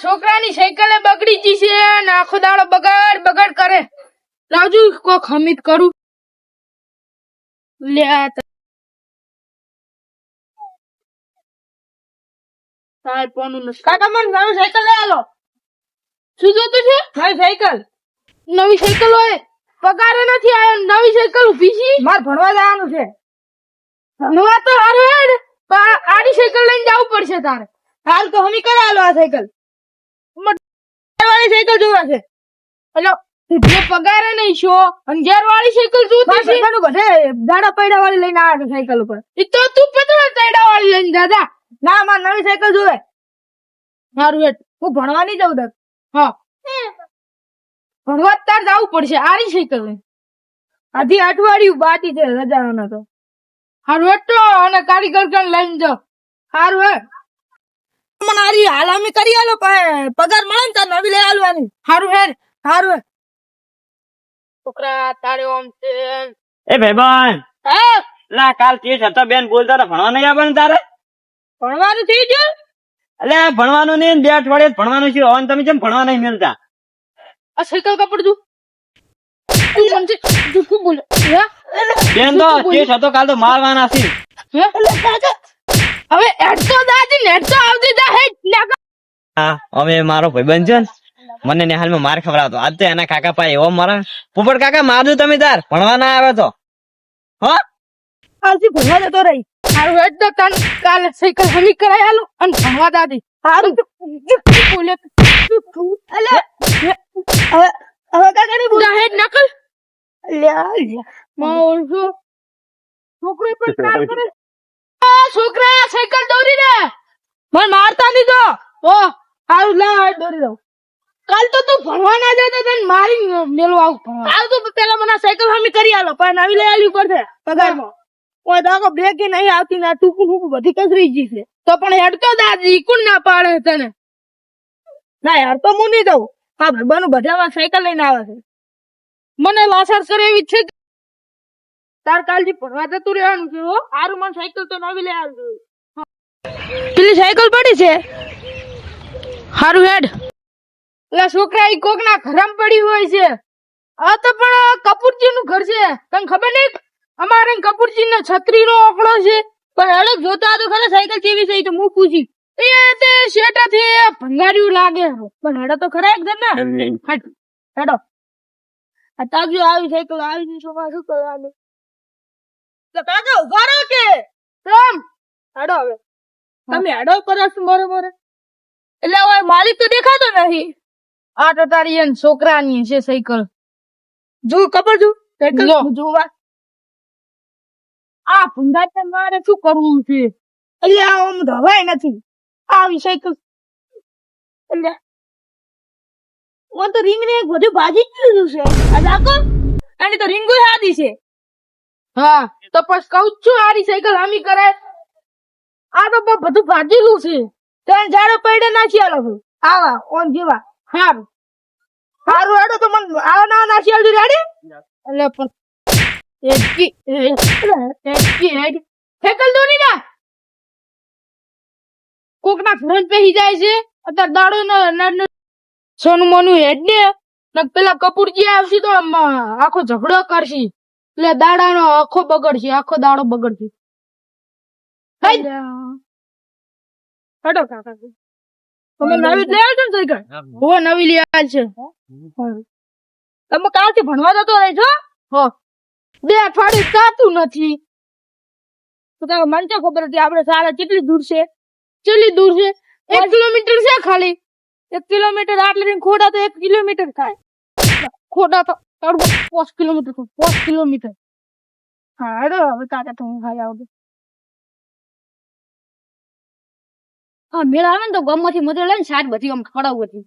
છોકરાની સાયકલે બગડી ગઈ છે ને આખો દાડો બગાડ બગાડ કરે. લાવજો કોક હમીદ કરું. લે તાર પોનું નથી. કાકા મને નવી સાયકલ લઈ આલો. શું જોતું છે? નવી સાયકલ. નવી સાયકલ હોય પગાર નથી આવ્યો. નવી સાયકલ ઉભી છે. મારે ભણવા જવાનું છે. ભણવા તો હારું હેડ પણ આડી સાયકલ લઈને જવું પડશે તારે. હાલ તો હમી કરે આલો આ સાયકલ. વાળી સાયકલ જોવા છે. એટલે જે પગારે નહીં છો અને ઘેર વાળી સાયકલ જોતી છે. બધે દાડા પૈડા વાળી લઈને આવ્યા છે સાયકલ ઉપર. એ તો તું પતળા તૈડા વાળી લઈને દાદા. ના મારે નવી સાયકલ જોવે. મારું હેડ હું ભણવા નહીં જઉં દસ. હા ભણવા તાર જવું પડશે. આરી સાયકલ લઈને આધી અઠવાડિયું બાકી છે રજાનો તો. હારું હેડ તો અને કારીગર લઈને જાઓ. હારું હેડ મને આરી હાલામી કરી આલો પગાર મળે ને તાર નવી લઈ આલવાની. હારું હેડ હારું હેડ. છોકરા તારે ઓમ છે એ ભાઈબંધ હા લા કાલ તીસ હતા બેન બોલતા હતા ભણવા નહીં આવવાનું તારે. ભણવાનું થઈ ગયું. એટલે આ ભણવાનું નહીં ને 2 અઠવાડિયે ભણવાનું છે. હવે તમે કેમ ભણવા નહીં મળતા? આ સાયકલ કપડ તું સમજે તું શું બોલે બેન તો તીસ હતો કાલ તો મારવાના છે. હવે એડ તો દાદી ને તો આવતી જા હે. હા અમે મારો ભાઈબંધ છે ને મને ને હાલમાં માર ખવડાવતો. આજ તો એના કાકા પાસે એવો મારા પોપટ કાકા મારજો તમે તાર ભણવા ના આવે તો. હો આલથી ભણવા જતો રહી. હારું હેડ તો તન કાલે સાયકલ હમી કરાય આલો અને ભણવા દાદી. હારું બોલે અલે હવે કાકાની બુડા હેડ નકલ લ્યા મારો છોકરો પર કામ કરે. છોકરા સાયકલ દોરી દે. મને મારતા નહીં તો. ઓ હારું લા દોરી દઉં. કાલ તો તું ભણવા ના જતો તને મારી મેલો આવું. હાલ તો પેલા મને સાયકલ હમી કરી આલો પણ નવી લઈ આલી પડશે પગારમાં. કોઈ દાખો બ્રેક નહીં આવતી ના ટૂંકું ફૂકું બધી કસરી ગઈ છે. તો પણ હેડતો દાદી કોણ ના પાડે તને. ના યાર તો હું નહીં દઉં. હા ભાઈ બનું બધામાં સાયકલ લઈને આવે છે. મને લાસાર કરે એવી છે. તાર કાલથી ભણવા જતું રહેવાનું છે. હો હારું મને સાયકલ તો નવી લઈ આવજો. પેલી સાયકલ પડી છે. હારું હેડ. એટલે છોકરા ઈ કોક ના ઘરમાં પડી હોય છે. આ તો પણ કપૂરજી નું ઘર છે. તને ખબર નહીં અમારે કપૂરજી નો છત્રી નો આંકડો છે. પણ હેડો જોતા તો ખરા સાયકલ કેવી છે તો હું પૂછી. એ તે શેટા થી ભંગાર્યું લાગે. પણ હેડો તો ખરા એક જણ ને હેડો. આ તાજો આવી સાયકલ આવી શું કરવાનું. તો કાકા ઉભા રહો કે તમ હેડો. હવે તમે હેડો પરસ મોરે મોરે. એટલે હવે માલિક તો દેખાતો નથી. આ તો તારી એન છોકરાની છે સાયકલ. જો ખબર જો સાયકલ જોવા આ ભંગાર મારે શું કરવું છે. એટલે આમ ધવાય નથી આવી સાયકલ. એટલે હું તો રીંગ ને બધું ભાજી જ લીધું છે. આ દાખો એની તો રીંગો સાદી છે. હા તો પછી કઉ છું આરી સાયકલ હમી કરે. આ તો બધું ભાજેલું છે. તને ઝાડો પડે નાખી આલો આવા ઓન જેવા. હારું હારું હેડો તો મને આવા ના નાખી આલજો રેડી. એટલે પણ સાયકલ દોરી ના કોક ના ઘર પેહી જાય છે. અત્યારે દાડો નો સોનું મોનું હેડ ને પેલા કપૂરજી આવશે તો આખો ઝઘડો કરશે. એટલે દાડા નો આખો બગડશે. આખો દાડો બગડશે. હટો કાકા તમે નવી લઈ આવજો ને સાયકલ. હો નવી લઈ આવે છે. તમે કાલથી ભણવા જતો રહેજો. હો 2 અઠવાડિયું થતું નથી. તો તારે મને તો ખબર હતી આપડે સારા કેટલી દૂર છે. 1 કિલોમીટર છે ખાલી. 1 કિલોમીટર આટલે ખોટા તો 1 કિલોમીટર થાય. ખોટા તો 5 કિલોમીટર 5 કિલોમીટર. હા હેડો હવે કાકા તો હું ખાઈ આવું. હા મેળ આવે ને તો ગમમાંથી મધર લઈને શાક બધી આમ ખડાવું હતી.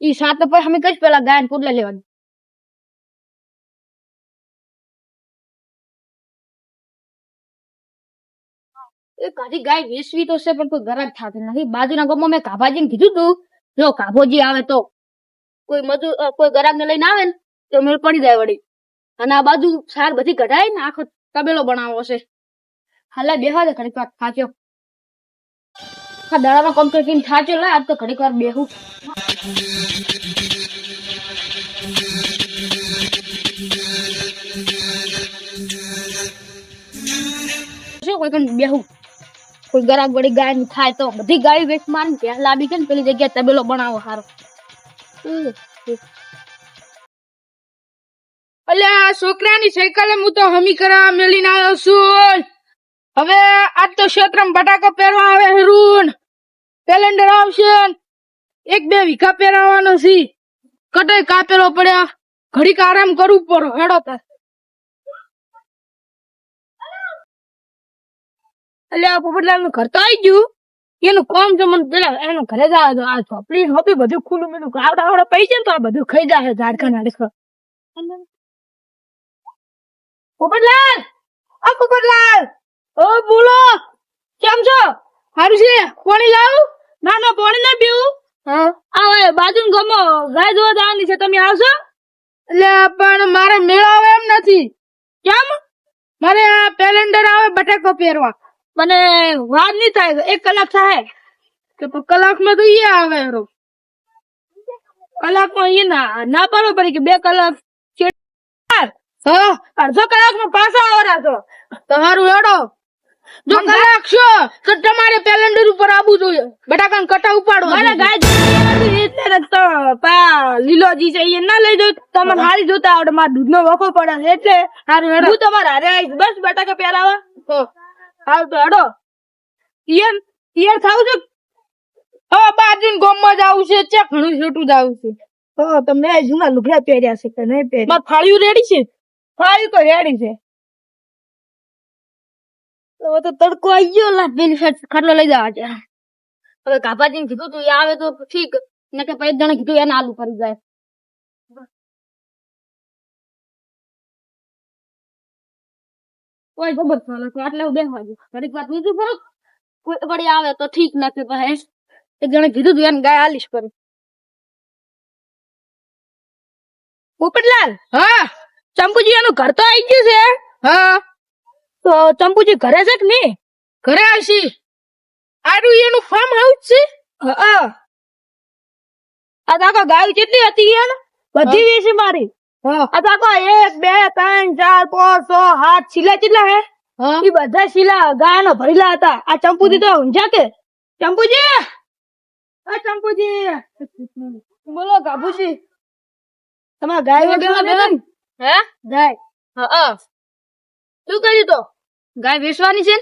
ઈ શાક તો પછી અમે કઈ પેલા ગાય ને પોટલા લેવાની. એ કાઢી ગાય વેચવી તો છે પણ કોઈ ગરાક થતું નથી. બાજુના ગામમાં મેં કાભાજી ને કીધું તું જો કાભોજી આવે તો કોઈ મજૂર કોઈ ગરાક ને લઈને આવે ને તો મેળ પડી જાય વળી. અને આ બાજુ સાર બધી કઢાય ને આખો તબેલો બનાવો છે. હાલે બેહવા દે ઘડીક વાર ખાચો. આ દાડામાં કોમ કરીને થાચો લા આજ તો ઘડીક વાર બેહું. શું કોઈ કણ બેહું કોઈ ગરાક વળી ગાય નું થાય તો બધી ગાય વેચ મારી ત્યાં લાવી કે ને પેલી જગ્યાએ તબેલો બનાવો હારો. અલ્યા છોકરાની સાયકલ હું તો હમી કરા મેલીને આવ્યો છું. હવે આજ તો ક્ષેત્રમાં બટાકા પહેરવા આવે હરુન કેલેન્ડર આવશે 1-2 વીઘા પહેરાવાનો છે. કટાઈ કાપેલો પડ્યા ઘડીક આરામ કરવું પડે હેડો તાર. અલ્યા પોપટલાલ નું ઘર તો આવી ગયું. એનું કામ છે મને પેલા એનું ઘરે જાય તો આ ચોપડી હોપી બધું ખુલ્લું મેલું ગાવડા પૈસે ને તો આ બધું ખાઈ જાય ઝાડખા નાડખા. પોપટલાલ આ પોપટલાલ ઓ બોલો કેમ છો? સારું છે. પાણી લાવું? ના ના પાણી ના પીવું. આ બાજુ ગમો ગાય જોવા જવાની છે તમે આવશો? એટલે પણ મારે મેળાવે એમ નથી. કેમ? મારે આ કેલેન્ડર આવે બટાકો પહેરવા. મને વાર નહીં થાય 1 કલાક થાય કે કલાકમાં તો એ આવે રો. કલાકમાં એ ના પાડો પડી કે 2 કલાક અડધો કલાકમાં પાછા આવરા છો તમારું હેડો. જો કલાક છો તો તમારે કેલેન્ડર ઉપર આવવું જોઈએ બટાકા કટા ઉપાડો. મારે ગાય એટલે તો લીલોજી છે એ ના લઈ દો તમારે હારી જોતા આવડે મારા દૂધ નો વખો પડે એટલે હારું હેડો હું તમારે હારે આવીશ બસ બટાકા પહેરાવા. હાલ તો હેડો ઈયર થાવ છો. હવે બાજુ ગોમમાં જ આવું છે ચેક ઘણું છોટું જ આવું છે. તમે જૂના લુગડા પહેર્યા છે કે નહીં પહેર્યા? થાળીઓ રેડી છે? થાળી તો રેડી છે. હવે તો તડકો આવી ગયો લા પેલી સાઈડ ખાટલો લઈ જવા છે. હવે કાપાજી કીધું તું એ આવે તો ઠીક ને કે પૈદ જણે કીધું એને આલુ કરી જાય. કોઈ ખબર ચાલે તો આટલે બેસવા દે ઘડીક વાત બીજું ફરક કોઈ વળી આવે તો ઠીક નથી પછી એક જણે કીધું તું એને ગાય આલીશ કરી. પોપટલાલ હા ચંપુજી એનું ઘર તો આવી ગયું છે. હા તો ચંપુજી ઘરે છે કે નહીં? ઘરે આવશી. આરું એનું ફાર્મ હાઉસ છે. આ તાકો ગાય કેટલી હતી એને? બધી વેચી મારી. આ તાકો 1 2 3 4 5 6 7 શીલા કેટલા હે? એ બધા શીલા ગાયનો ભરેલા હતા. આ ચંપુજી તો ઊંઝા કે ચંપુજી આ ચંપુજી બોલો ગાભુજી તમારા ગાય વેચવાની હે? ગાય હા શું કર્યું તો? ગાય વેચવાની છે.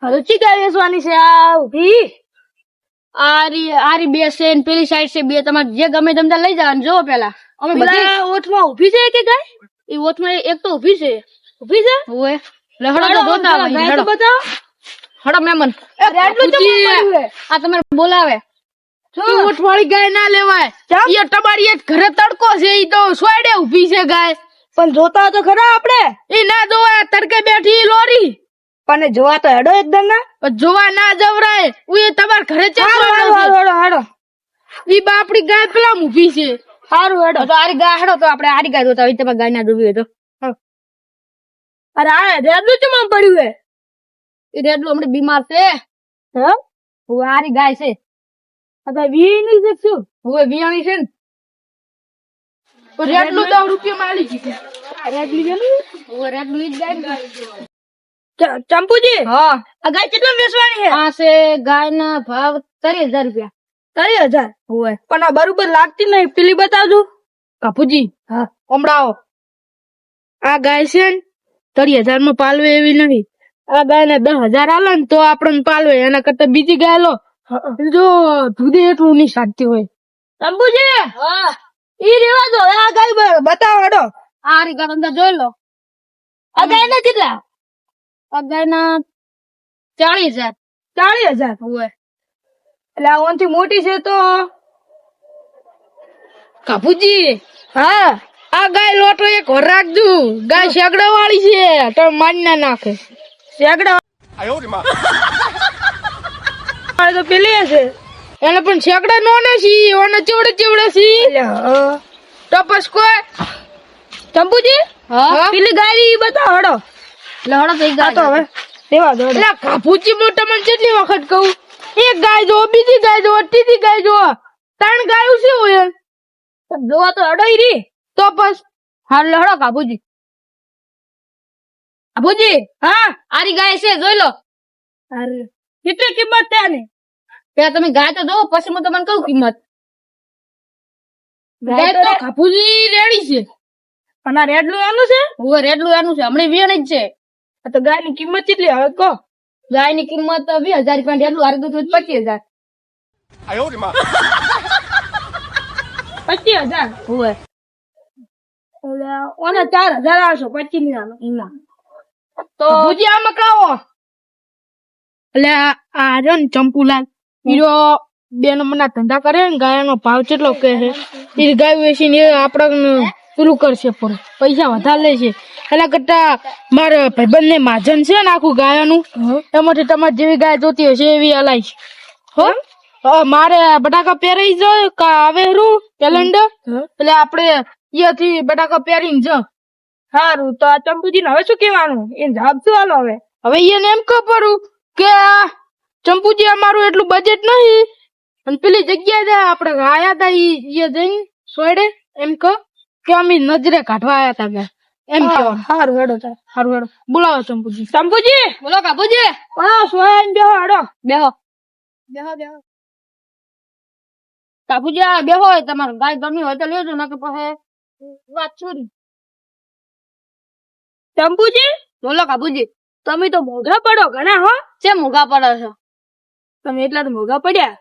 હરુચી ગાય વેચવાની છે. આ ઉભી આરી 2 છે ને પેલી સાઈડ છે 2 તમારે જે ગમે તમને લઈ જવાનું. જો પેલા અમે બધા ઓઠમાં ઉભી છે કે ગાય? એ ઓઠમાં એક તો ઉભી છે. ઉભી છે ઓય લહડો તો જોતા આવે ગાય તો બતાવો. હડો મેમન આ તમારે બોલાવે. ઓઠવાળી ગાય ના લેવાય. એ તમારી એક ઘરે તડકો છે ઈ તો સોયડે ઉભી છે ગાય. પણ જોતા તો ખરા આપણે. એ ના જોવાય તડકે બેઠી લોરી. પણ જોવા તો હેડો એકદમ ના. જોવા ના જવરાય ઉએ તમાર ઘરે ચાલો. હાડો ઈ બાપડી ગાય પેલા ઊભી છે. સારું હેડો તો આરી ગાય હેડો તો આપણે આરી ગાય જોતા હોય તમારે ગાય ના જોવી હોય તો. અરે આ રેડલું ચમ પડ્યું હે? એ રેડલું હમણાં બીમાર છે. હે હું આરી ગાય છે. અતા વીણી છે શું? હવે વીણી છે ને રેડલું 10 રૂપિયા માં આલી ગઈ. રેડલું છે ને હવે રેડલું ઈ જ ગાય. ચંપુજી હા આ ગાય કેટલા વેચવાની છે? આ છે ગાય ના ભાવ 30,000 રૂપિયા. 30,000 હોય પણ આ બરોબર લાગતી નહીં. પેલી બતાવજો કાપુજી. હા ઓમડાઓ આ ગાય છે ને 30,000 માં પાલવે એવી નહીં. આ ગાય ને 10,000 આલે ને તો આપણને પાલવે. એના કરતા બીજી ગાય લો જો દૂધે એટલું નહીં સાચતી હોય. ચંપુજી હા ઈ રેવા દો. આ ગાય બતાવો હેડો. આ રી ગાય અંદર જોઈ લો. આ ગાય ના કેટલા? આ ગાય ના 40,000. 40,000 હોય એટલે આ ઓનથી મોટી છે તો કાપુજી. હા આ ગાય લોટો એક ઓર રાખજો. ગાય શેગડા વાળી છે તો મારી ના નાખે. શેગડા તો પેલી હશે એને પણ શેકડા નો નથી. ઓને ચેવડે ચેવડે છે તો પછી કોઈ ચંપુજી હા પેલી ગાય બતાવો હડો. એટલે હડો થઈ ગાય તો હવે તેવા દો. એટલે કાપુજી મોટા મને કેટલી વખત કહું એક ગાય જો, બીજી ગાય જો, ત્રીજી ગાય જો, 3 ગાયું શું હોય જોવા તો અડાઈ રી તો બસ હાલ લડો કાબુજી. કાબુજી હા આરી ગાય છે જોઈ લો. અરે કેટલી કિંમત છે આની? પેલા તમે ગાય તો જોવો પછી હું તમને કહું કિંમત. ગાય તો કાબુજી રેડી છે. અને આ રેડલું એનું છે? હવે રેડલું એનું છે, હમણાં વેણ જ છે. તો ગાય ની કિંમત કેટલી હવે કહો? ગાય ની કિંમત 20,000 રૂપિયા, રેડલું હારે દૂધ 25,000. 25,000 હોય ઓને 4,000 આવશો 25 ની ના તો ભુજિયામાં કાવો એટલે આ જો ને ચંપુલાલ હીરો 2 નંબરના ધંધા કરે ને ગાયનો ભાવ કેટલો કહે છે એ ગાય વેચીને આપણે પૂરું કરશે પૂરું પૈસા વધારે લે છે. એના કરતા મારા ભાઈબંધ ને માજન છે ને આખું ગાયનું એમાંથી તમારે જેવી ગાય જોતી હશે એવી હલાઈશ હો. મારે બટાકા પહેરાઈ જાય આવે રૂ કેલેન્ડર એટલે આપડે અહીંયાથી બટાકા પહેરીને જ સારું. તો આ ચંપુજી ને હવે શું કેવાનું એ જવાબ શું હાલો? હવે એને એમ ખબર કે ચંપુજી અમારું એટલું બજેટ નહીં અને પેલી જગ્યાએ આપડે આયા હતા એ જઈને સોડે એમ કહો કે અમે નજરે કાઢવા આયા હતા એમ કેવાનું. સારું હેડો સારું હેડો બોલાવો ચંપુજી. ચંપુજી બોલો કાબુજી. સોયા બેહો હેડો બેહો બેહો બેહો કાબુજી આ બેહો તમારે ગાય ગમી હોય તો લેજો ના કે પછી વાત છોડી. ચંપુજી બોલો કાબુજી. તમે તો મોઘા પડો ઘણા હો. છે મોઘા પડો છો તમે? એટલા તો મોઘા પડ્યા.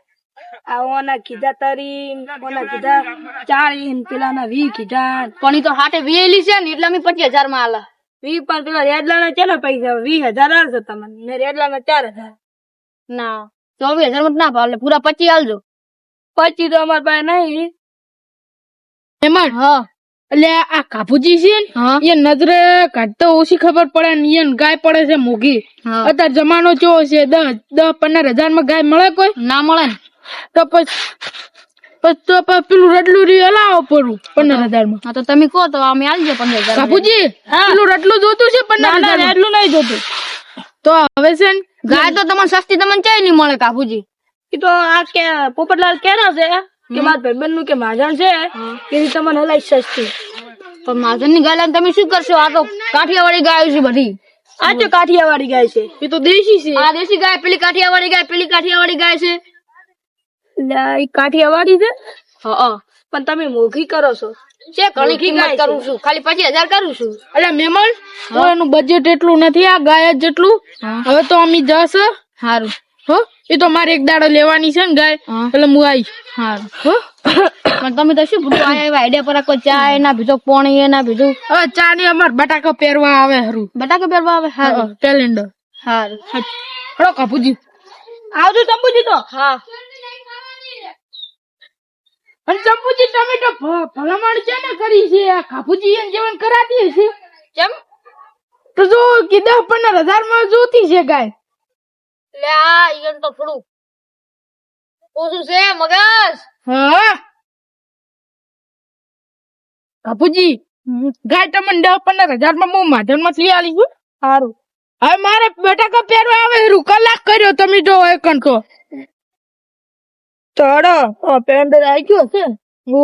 આઓના કીધા તારી ઓના કીધા 40 પેલા ના 20 કીધા પણ ઈ તો હાટે વેલી છે ને એટલે અમે 25,000 માં આલા 20 પર પેલા રેડલા ના કેટલા પૈસા 20,000 આલજો તમને ને રેડલા ના 4,000 ના 24,000 માં ના ભાવ એટલે પૂરા 25 આલજો. 25 તો અમાર પાસે નહીં એમાં. હા એટલે આ કાબુજી છે ને એ નજરે કાઢતો ઓછી ખબર પડે ને એને ગાય પડે છે મોઘી. અત્યારે જમાનો કેવો છે 10-15,000 માં ગાય મળે કોઈ ના મળે ને તો પછી પેલું રડલું હલાવો પડું 15,000 માં. તો તમે કહો તો અમે આલજો 15,000. કાબુજી પેલું રડલું જોતું છે 15,000? રડલું નહીં જોતું. તો હવે છે ને ગાય તો તમને સસ્તી તમને ક્યાંય નહીં મળે કાબુજી. એ તો આ કે પોપટલાલ કેના છે કે મારા ભાઈબંધ નું કે માજણ છે કે તમને હલાઈ સસ્તી. પણ માજણ ની ગાય તમે શું કરશો? આ તો કાઠિયાવાડી ગાય છે બધી. આ તો કાઠિયાવાડી ગાય છે. એ તો દેશી છે. આ દેશી ગાય પેલી કાઠિયાવાડી ગાય પેલી કાઠિયાવાડી ગાય છે. એટલે કાઠિયાવાડી છે. હા પણ તમે મોઘી કરો છો. છે ઘણી કિંમત કરું છું ખાલી 25,000 કરું છું. એટલે મહેમાન તો એનું બજેટ એટલું નથી આ ગાય જેટલું. હવે તો અમે જશ સારું હો. એ તો મારે એક દાડો લેવાની છે ને ગાય એટલે હું આવીશ. સારું હો. પણ તમે તો શું ભૂલું આયા આઈડિયા પર કોઈ ચા ના બીજો પાણી ના બીજું. હવે ચા ની અમાર બટાકા પહેરવા આવે હરું. બટાકા પહેરવા આવે હા કેલેન્ડર. સારું હળો કાપુજી આવજો ચંપુજી તો. હા અને ચંપુજી તમે તો ભલામણ છે ને કરી છે આ કાપુજી એને જીવન કરાતી હશે કેમ? તો જો કે 10-15,000 માં જોતી છે ગાય. લે આ ઈયન તો થોડું ઓછું છે મગજ. હા કાપુજી ગાય તમને 10-15,000 માં હું માધન માં લઈ આલી છું. સારું હવે મારે બટાકા પહેરવા આવે કલાક કર્યો તમે જો એકન તો ચડો પેન્ડર આવી ગયો છે. મારો